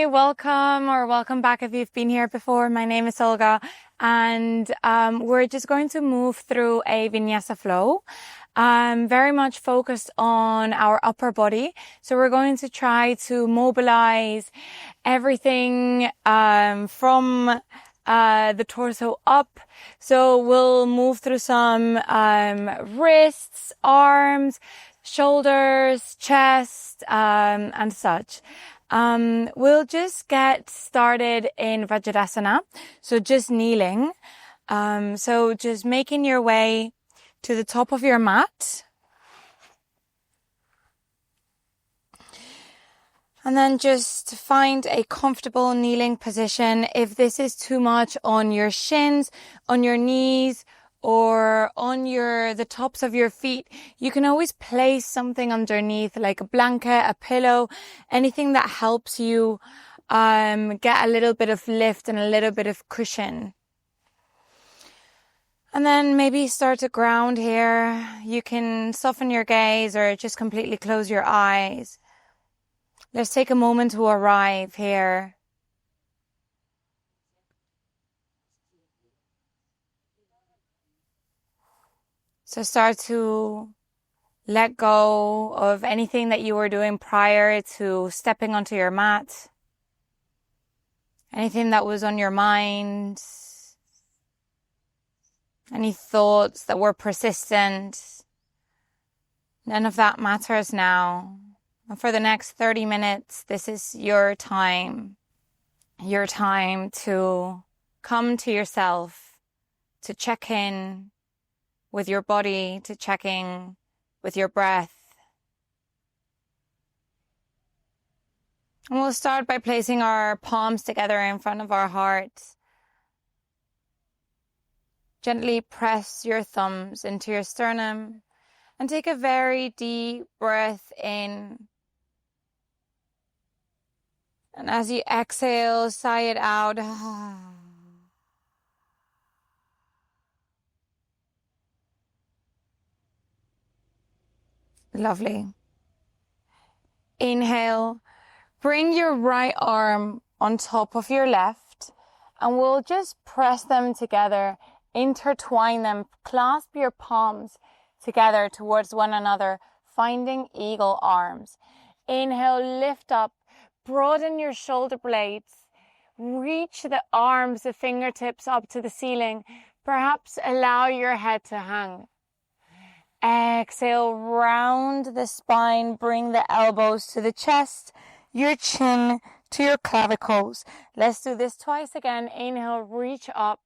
Hi, welcome back if you've been here before. My name is Olga, and we're just going to move through a Vinyasa flow. Very much focused on our upper body. So we're going to try to mobilize everything from the torso up. So we'll move through some wrists, arms, shoulders, chest, and such. We'll just get started in Vajradasana. So just kneeling. So just making your way to the top of your mat. And then just find a comfortable kneeling position. If this is too much on your shins, on your knees, or on the tops of your feet, you can always place something underneath, like a blanket, a pillow, anything that helps you get a little bit of lift and a little bit of cushion. And then maybe start to ground here. You can soften your gaze or just completely close your eyes. Let's take a moment to arrive here. So start to let go of anything that you were doing prior to stepping onto your mat. Anything that was on your mind. Any thoughts that were persistent. None of that matters now. And for the next 30 minutes, this is your time. Your time to come to yourself, to check in with your body, to check in with your breath. And we'll start by placing our palms together in front of our hearts. Gently press your thumbs into your sternum and take a very deep breath in. And as you exhale, sigh it out. Lovely. Inhale. Bring your right arm on top of your left, and we'll just press them together, intertwine them, clasp your palms together towards one another, finding eagle arms. Inhale, lift up, broaden your shoulder blades, reach the arms, the fingertips up to the ceiling, perhaps allow your head to hang. Exhale, round the spine, bring the elbows to the chest, your chin to your clavicles. Let's do this twice again. Inhale, reach up.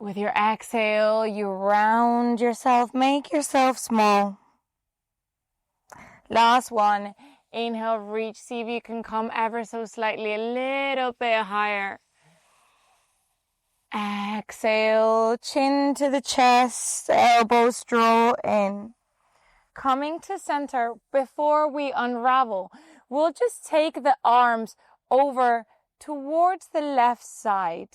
With your exhale, you round yourself, make yourself small. Last one. Inhale, reach. See if you can come ever so slightly, a little bit higher. Exhale, chin to the chest, elbows draw in. Coming to center, before we unravel, we'll just take the arms over towards the left side.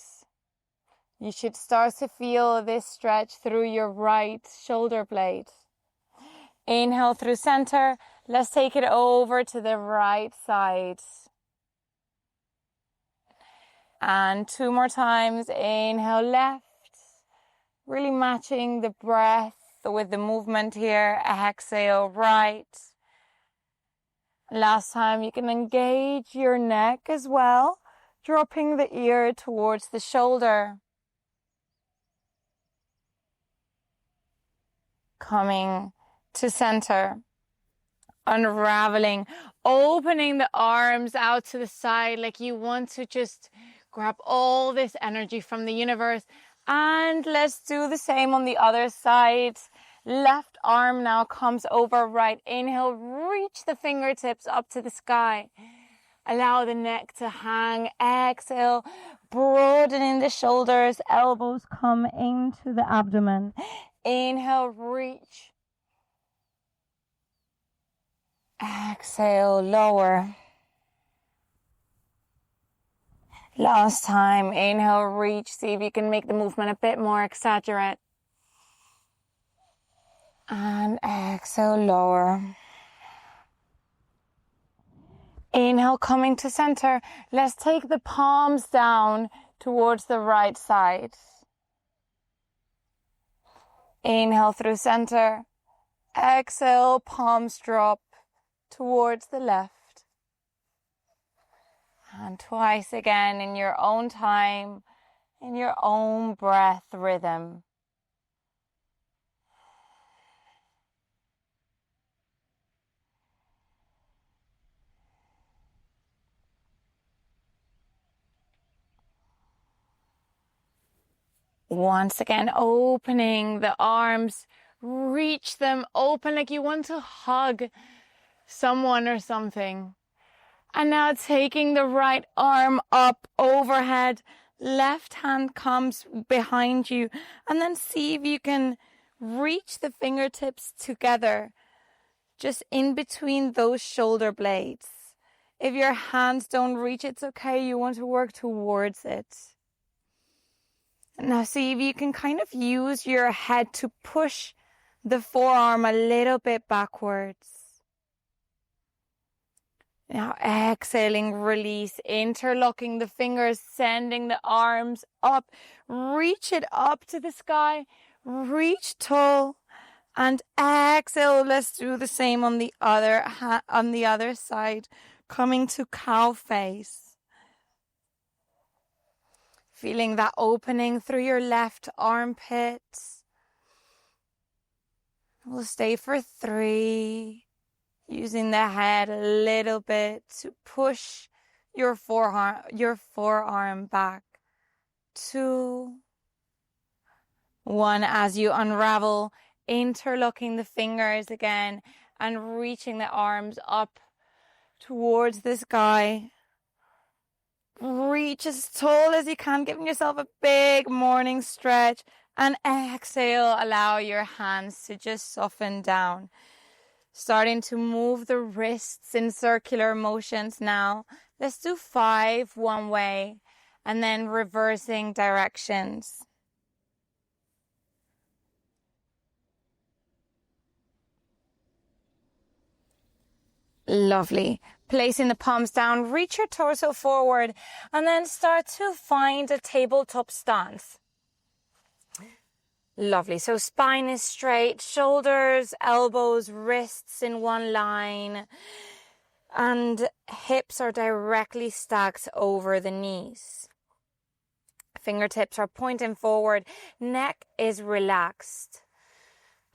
You should start to feel this stretch through your right shoulder blade. Inhale through center. Let's take it over to the right side. And 2 more times. Inhale left. Really matching the breath with the movement here. Exhale right. Last time, you can engage your neck as well, dropping the ear towards the shoulder. Coming to center. Unraveling, opening the arms out to the side like you want to just grab all this energy from the universe. And let's do the same on the other side. Left arm now comes over right. Inhale, reach the fingertips up to the sky. Allow the neck to hang. Exhale, broadening the shoulders. Elbows come into the abdomen. Inhale, reach. Exhale, lower. Last time, inhale, reach. See if you can make the movement a bit more exaggerate. And exhale, lower. Inhale, coming to center. Let's take the palms down towards the right side. Inhale through center. Exhale, palms drop towards the left. And twice again in your own time, in your own breath rhythm. Once again, opening the arms, reach them open like you want to hug someone or something. And now taking the right arm up overhead, left hand comes behind you, and then see if you can reach the fingertips together, just in between those shoulder blades. If your hands don't reach, it's okay. You want to work towards it. Now see if you can kind of use your head to push the forearm a little bit backwards. Now exhaling, release, interlocking the fingers, sending the arms up. Reach it up to the sky, reach tall, and exhale. Let's do the same on the other side, coming to cow face. Feeling that opening through your left armpit. We'll stay for 3. Using the head a little bit to push your forearm back. 2. 1. As you unravel, interlocking the fingers again and reaching the arms up towards the sky. Reach as tall as you can, giving yourself a big morning stretch, and exhale, allow your hands to just soften down. Starting to move the wrists in circular motions now. Let's do 5 one way and then reversing directions. Lovely. Placing the palms down, reach your torso forward, and then start to find a tabletop stance. Lovely. So spine is straight, shoulders, elbows, wrists in one line, and hips are directly stacked over the knees. Fingertips are pointing forward, neck is relaxed,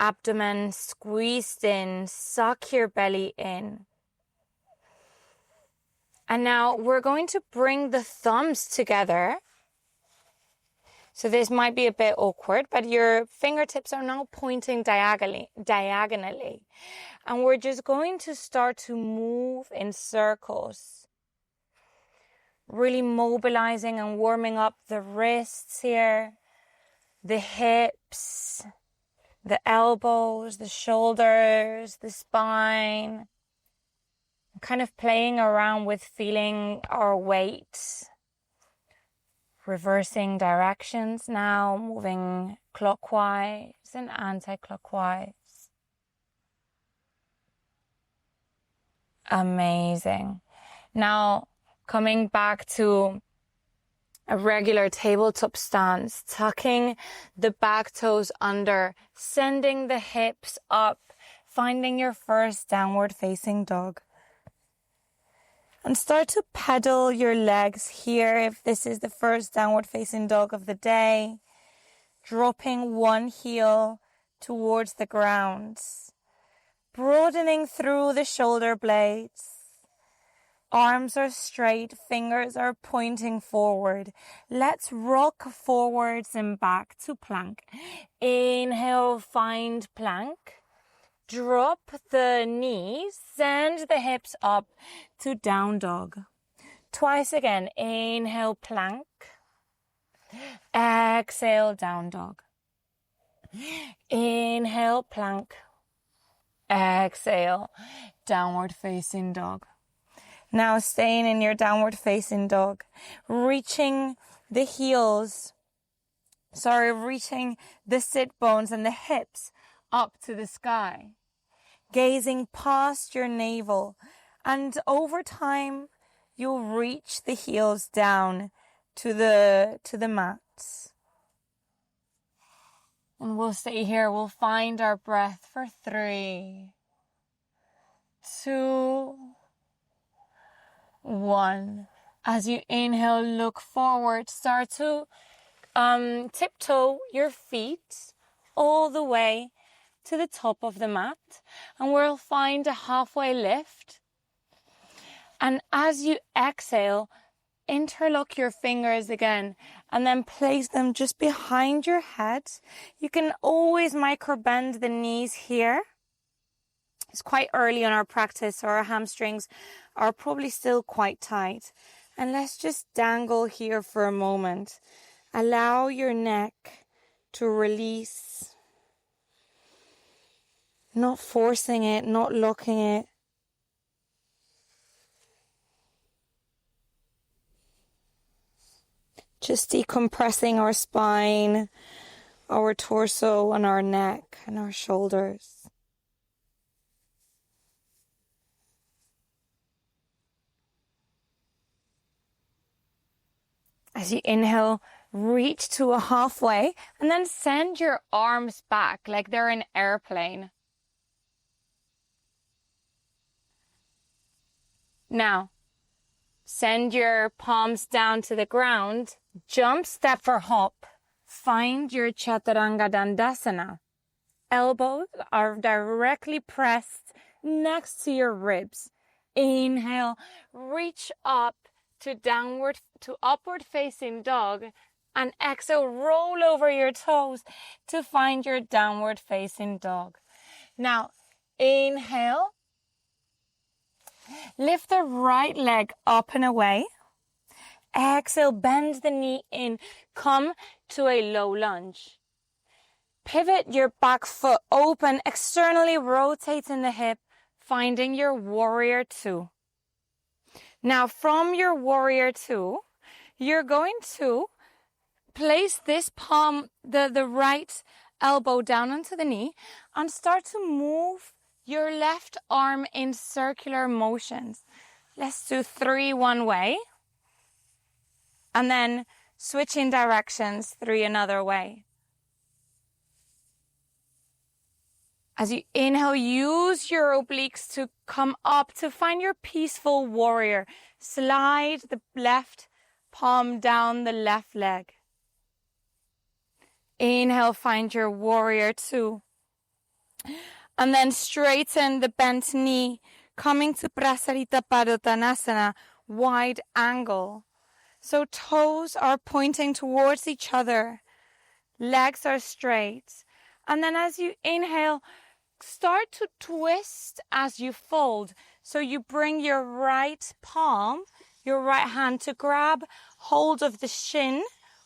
abdomen squeezed in, suck your belly in. And now we're going to bring the thumbs together. So this might be a bit awkward, but your fingertips are now pointing diagonally. And we're just going to start to move in circles. Really mobilizing and warming up the wrists here, the hips, the elbows, the shoulders, the spine. Kind of playing around with feeling our weight. Reversing directions now, moving clockwise and anti-clockwise. Amazing. Now, coming back to a regular tabletop stance, tucking the back toes under, sending the hips up, finding your first downward facing dog. And start to pedal your legs here if this is the first downward facing dog of the day. Dropping one heel towards the ground. Broadening through the shoulder blades. Arms are straight, fingers are pointing forward. Let's rock forwards and back to plank. Inhale, find plank. Drop the knees, send the hips up to down dog. Twice again. Inhale, plank. Exhale, down dog. Inhale, plank. Exhale, downward facing dog. Now staying in your downward facing dog. Reaching the sit bones and the hips up to the sky. Gazing past your navel And over time, you'll reach the heels down to the mat. And we'll stay here. We'll find our breath for 3, 2, 1. As you inhale, look forward. Start to tiptoe your feet all the way to the top of the mat. And we'll find a halfway lift. And as you exhale, interlock your fingers again and then place them just behind your head. You can always micro bend the knees here. It's quite early in our practice, so our hamstrings are probably still quite tight. And let's just dangle here for a moment. Allow your neck to release. Not forcing it, not locking it. Just decompressing our spine, our torso, and our neck and our shoulders. As you inhale, reach to a halfway and then send your arms back like they're an airplane. Now, send your palms down to the ground. Jump, step, or hop. Find your Chaturanga Dandasana. Elbows are directly pressed next to your ribs. Inhale, reach up to upward facing dog. And exhale, roll over your toes to find your downward facing dog. Now, inhale. Lift the right leg up and away. Exhale, bend the knee in. Come to a low lunge. Pivot your back foot open, externally rotating the hip, finding your warrior 2. Now, from your warrior 2, you're going to place this palm, the right elbow down onto the knee, and start to move your left arm in circular motions. Let's do 3 one way. And then switching directions 3 another way. As you inhale, use your obliques to come up to find your peaceful warrior. Slide the left palm down the left leg. Inhale, find your warrior 2. And then straighten the bent knee, coming to Prasarita Padottanasana, wide angle. So toes are pointing towards each other. Legs are straight. And then as you inhale, start to twist as you fold. So you bring your right palm, your right hand to grab hold of the shin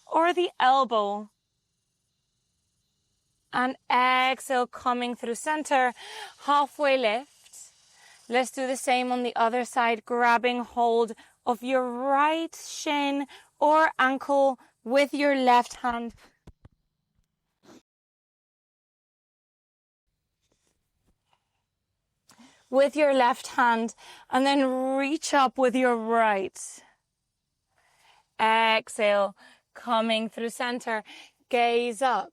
or the elbow. And exhale, coming through center, halfway lift. Let's do the same on the other side, grabbing hold of your right shin or ankle with your left hand. With your left hand, and then reach up with your right. Exhale, coming through center, gaze up.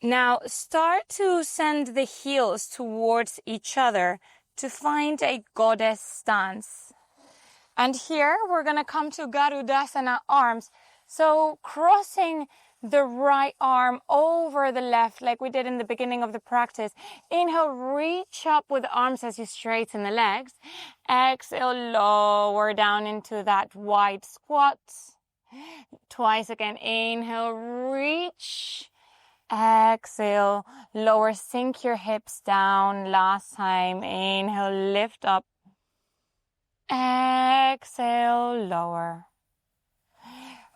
Now start to send the heels towards each other to find a goddess stance. And here we're going to come to Garudasana arms. So crossing the right arm over the left like we did in the beginning of the practice. Inhale, reach up with the arms as you straighten the legs. Exhale, lower down into that wide squat. Twice again. Inhale, reach. Exhale, lower, sink your hips down. Last time, inhale, lift up. Exhale, lower.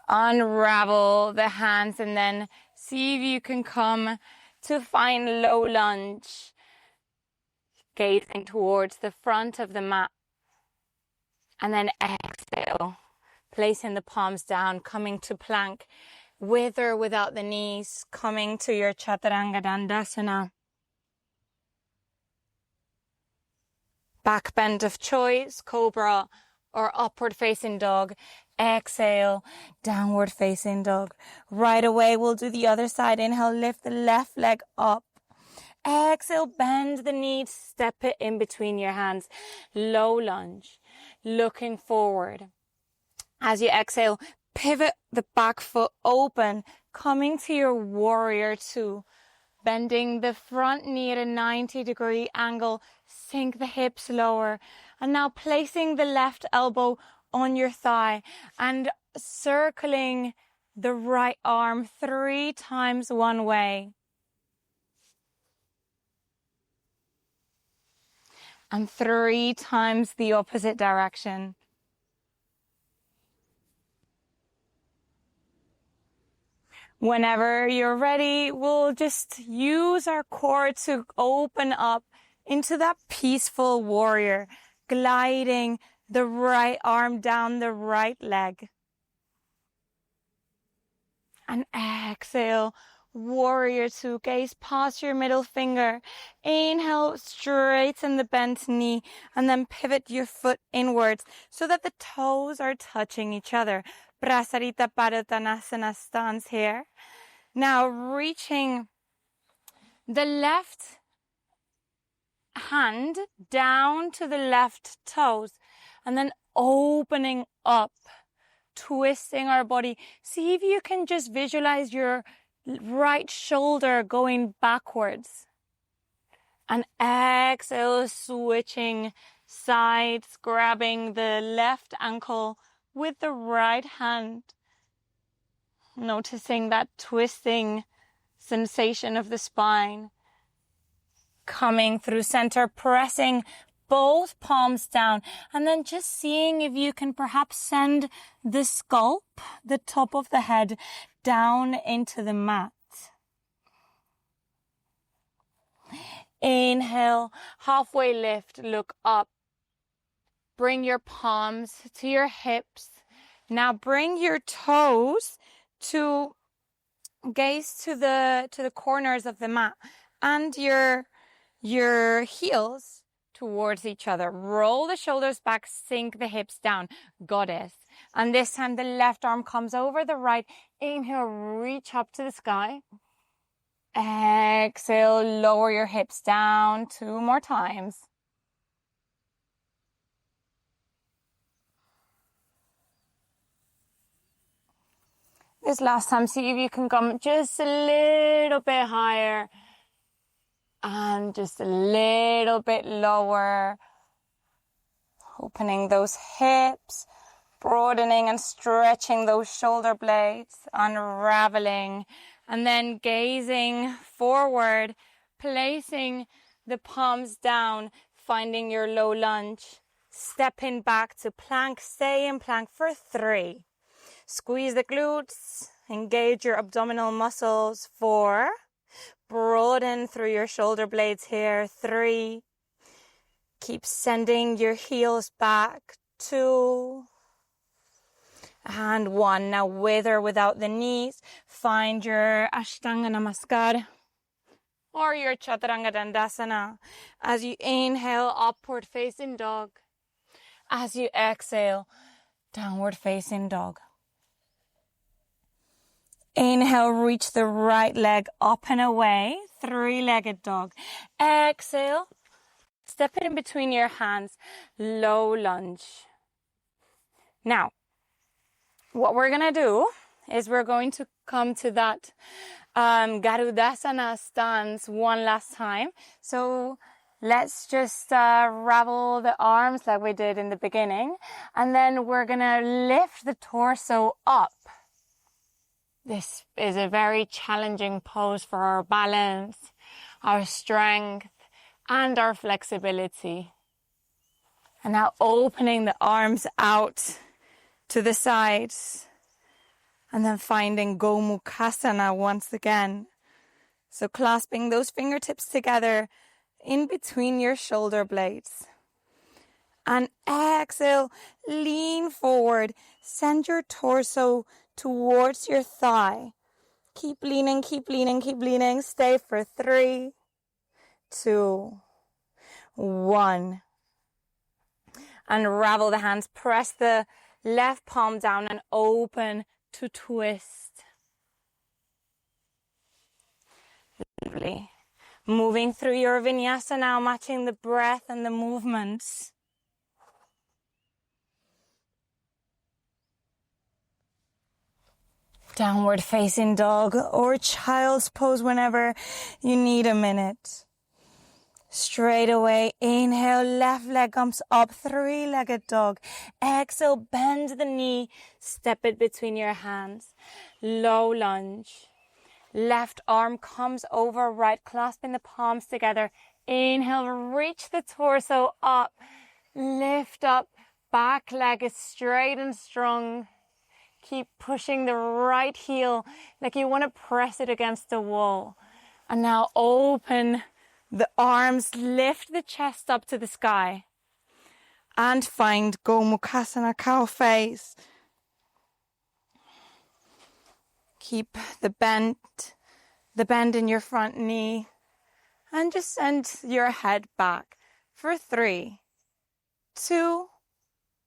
Unravel the hands and then see if you can come to find low lunge. Gazing towards the front of the mat. And then exhale, placing the palms down, coming to plank. With or without the knees, coming to your Chaturanga Dandasana. Back bend of choice, cobra or upward facing dog. Exhale, downward facing dog. Right away, we'll do the other side. Inhale, lift the left leg up. Exhale, bend the knee, step it in between your hands. Low lunge, looking forward. As you exhale, pivot the back foot open, coming to your warrior two. Bending the front knee at a 90-degree angle, sink the hips lower. And now placing the left elbow on your thigh and circling the right arm 3 times one way. And 3 times the opposite direction. Whenever you're ready, we'll just use our core to open up into that peaceful warrior, gliding the right arm down the right leg. And exhale, warrior two, gaze past your middle finger. Inhale, straighten the bent knee, and then pivot your foot inwards so that the toes are touching each other. Prasarita Padottanasana stance here. Now reaching the left hand down to the left toes and then opening up, twisting our body. See if you can just visualize your right shoulder going backwards. And exhale, switching sides, grabbing the left ankle with the right hand. Noticing that twisting sensation of the spine. Coming through center, pressing both palms down. And then just seeing if you can perhaps send the scalp, the top of the head, down into the mat. Inhale, halfway lift, look up. Bring your palms to your hips. Now bring your toes to gaze to the corners of the mat and your heels towards each other. Roll the shoulders back, sink the hips down. Goddess. And this time the left arm comes over the right. Inhale, reach up to the sky. Exhale, lower your hips down 2 more times. This last time, see if you can come just a little bit higher and just a little bit lower. Opening those hips, broadening and stretching those shoulder blades, unraveling, and then gazing forward, placing the palms down, finding your low lunge, stepping back to plank, stay in plank for 3. Squeeze the glutes, engage your abdominal muscles. 4. Broaden through your shoulder blades here. 3. Keep sending your heels back. 2. And 1. Now with or without the knees, find your Ashtanga Namaskar or your Chaturanga Dandasana. As you inhale, upward facing dog. As you exhale, downward facing dog. Inhale, reach the right leg up and away, 3-legged dog. Exhale, step it in between your hands, low lunge. Now, what we're going to do is we're going to come to that Garudasana stance one last time. So let's just ravel the arms like we did in the beginning. And then we're going to lift the torso up. This is a very challenging pose for our balance, our strength, and our flexibility. And now opening the arms out to the sides. And then finding Gomukasana once again. So clasping those fingertips together in between your shoulder blades. And exhale, lean forward. Send your torso towards your thigh. Keep leaning, keep leaning, keep leaning. Stay for 3, 2, 1. Unravel the hands, press the left palm down and open to twist. Lovely. Moving through your vinyasa now, matching the breath and the movements. Downward facing dog or child's pose whenever you need a minute. Straight away, inhale, left leg comes up, three-legged dog. Exhale, bend the knee, step it between your hands. Low lunge. Left arm comes over right, clasping the palms together. Inhale, reach the torso up, lift up, back leg is straight and strong. Keep pushing the right heel like you want to press it against the wall. And now open the arms, lift the chest up to the sky. And find Gomukasana, cow face. Keep the bend in your front knee. And just send your head back for 3, 2,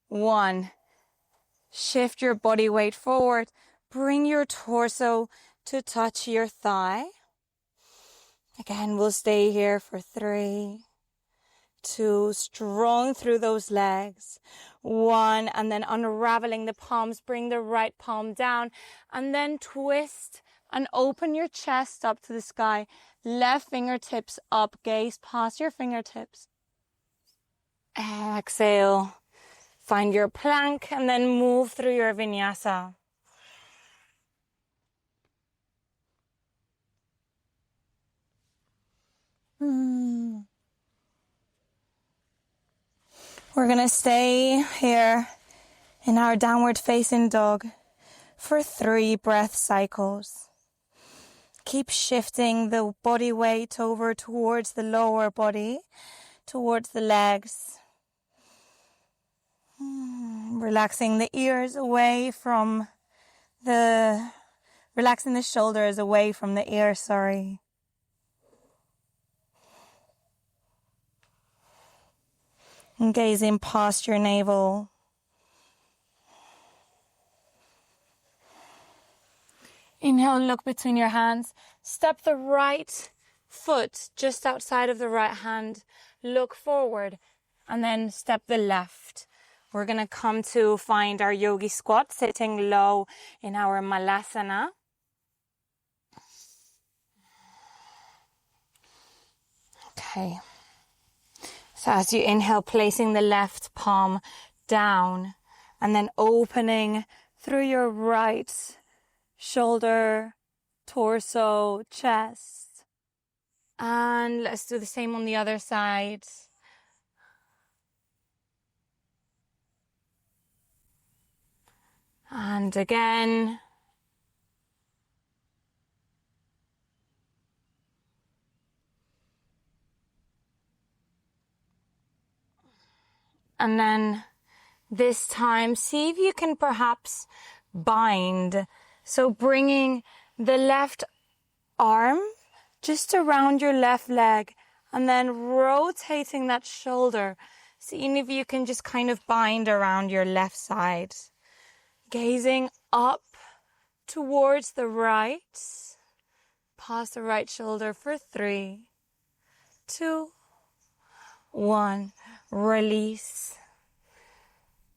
1. Shift your body weight forward. Bring your torso to touch your thigh. Again, we'll stay here for 3, 2, strong through those legs. 1, and then unraveling the palms, bring the right palm down, and then twist and open your chest up to the sky. Left fingertips up, gaze past your fingertips. Exhale. Find your plank and then move through your vinyasa. We're going to stay here in our downward facing dog for 3 breath cycles. Keep shifting the body weight over towards the lower body, towards the legs. Relaxing the ears away from relaxing the shoulders away from the ears, sorry. And gazing past your navel. Inhale, look between your hands. Step the right foot just outside of the right hand. Look forward and then step the left. We're going to come to find our yogi squat, sitting low in our malasana. Okay. So as you inhale, placing the left palm down and then opening through your right shoulder, torso, chest. And let's do the same on the other side. And again. And then this time, see if you can perhaps bind. So bringing the left arm just around your left leg and then rotating that shoulder. Seeing if you can just kind of bind around your left side. Gazing up towards the right, past the right shoulder for 3, 2, 1. Release.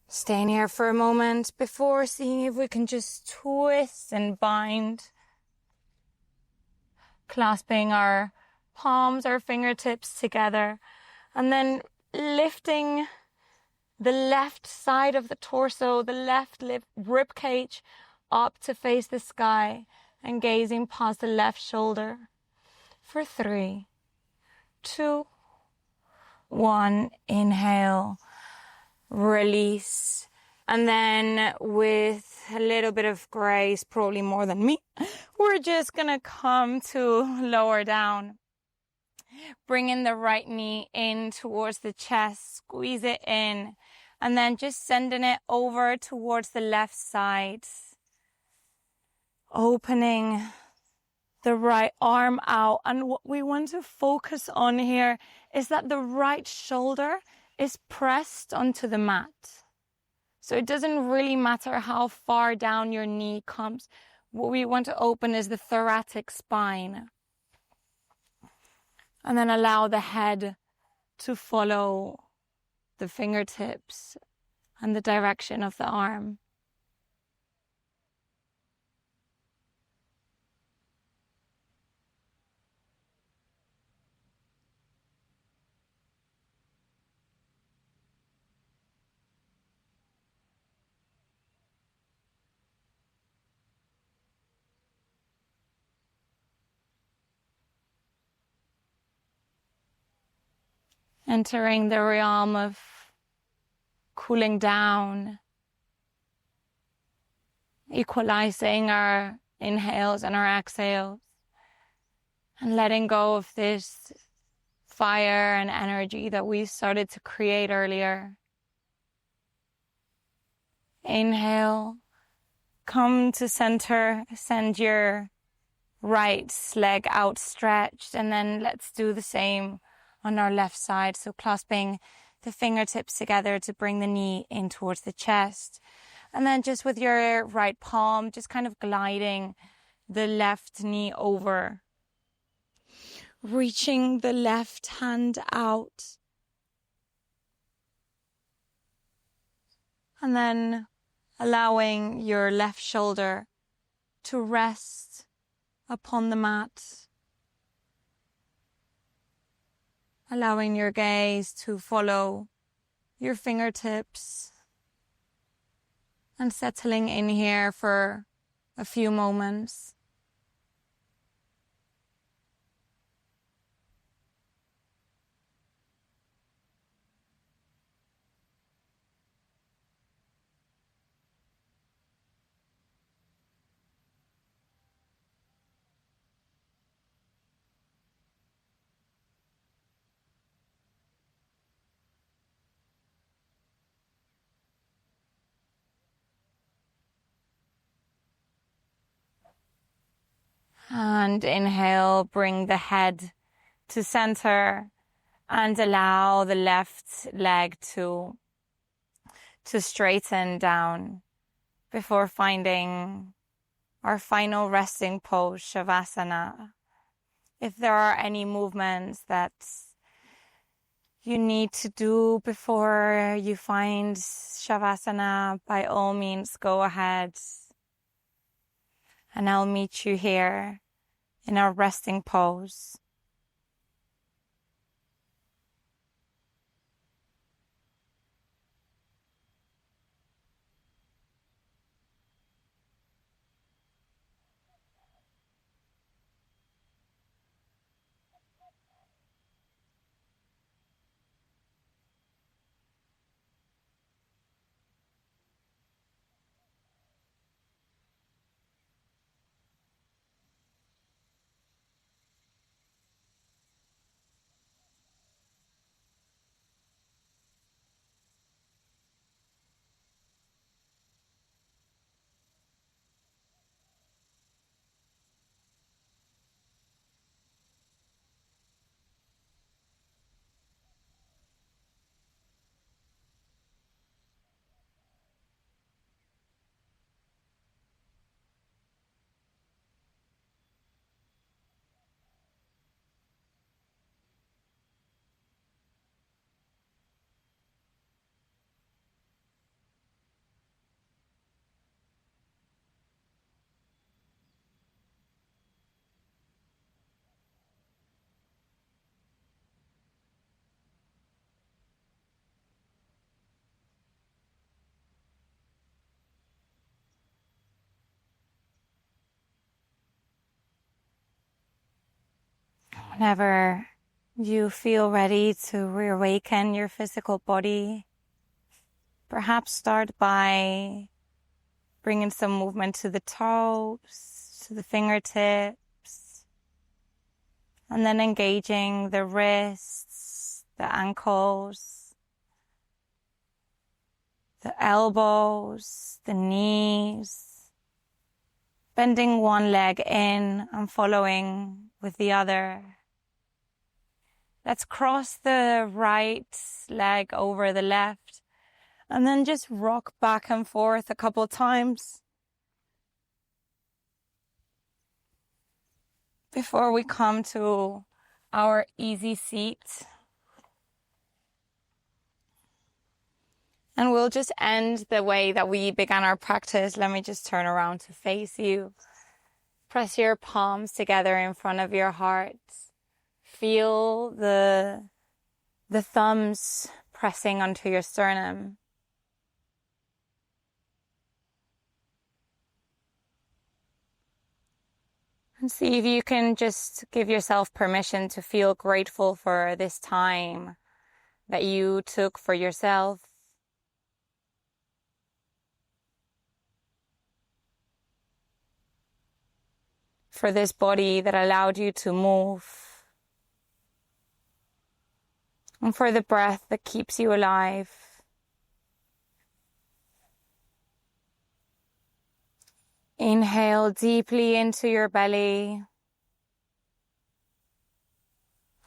Staying here for a moment before seeing if we can just twist and bind. Clasping our palms, our fingertips together, and then lifting the left side of the torso, the left rib cage up to face the sky and gazing past the left shoulder for 3, 2, 1. Inhale, release, and then with a little bit of grace, probably more than me, we're just gonna come to lower down. Bringing the right knee in towards the chest, squeeze it in, and then just sending it over towards the left side. Opening the right arm out. And what we want to focus on here is that the right shoulder is pressed onto the mat. So it doesn't really matter how far down your knee comes. What we want to open is the thoracic spine. And then allow the head to follow the fingertips and the direction of the arm. Entering the realm of cooling down, equalizing our inhales and our exhales, and letting go of this fire and energy that we started to create earlier. Inhale, come to center, send your right leg outstretched, and then let's do the same on our left side. So clasping the fingertips together to bring the knee in towards the chest. And then just with your right palm, just kind of gliding the left knee over. Reaching the left hand out. And then allowing your left shoulder to rest upon the mat. Allowing your gaze to follow your fingertips and settling in here for a few moments. And inhale, bring the head to center and allow the left leg to straighten down before finding our final resting pose, Shavasana. If there are any movements that you need to do before you find Shavasana, by all means, go ahead. And I'll meet you here in our resting pose. Whenever you feel ready to reawaken your physical body, perhaps start by bringing some movement to the toes, to the fingertips, and then engaging the wrists, the ankles, the elbows, the knees, bending one leg in and following with the other. Let's cross the right leg over the left and then just rock back and forth a couple times before we come to our easy seat. And we'll just end the way that we began our practice. Let me just turn around to face you. Press your palms together in front of your heart. Feel the thumbs pressing onto your sternum. And see if you can just give yourself permission to feel grateful for this time that you took for yourself. For this body that allowed you to move. And for the breath that keeps you alive. Inhale deeply into your belly.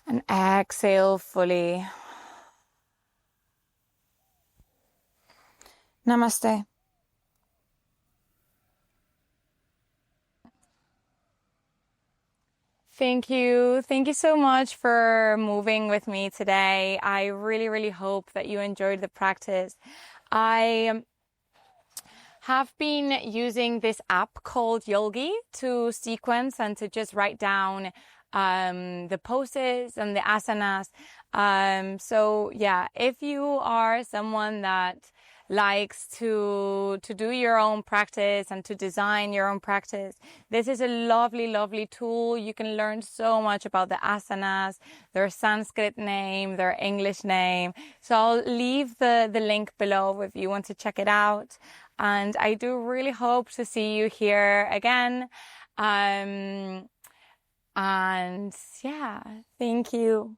And exhale fully. Namaste. Thank you. Thank you so much for moving with me today. I really, really hope that you enjoyed the practice. I have been using this app called Yogi to sequence and to just write down the poses and the asanas. So yeah, if you are someone that likes to do your own practice and to design your own practice, this is a lovely, lovely tool. You can learn so much about the asanas, their Sanskrit name, their English name. So I'll leave the link below if you want to check it out. And I do really hope to see you here again. And yeah, thank you.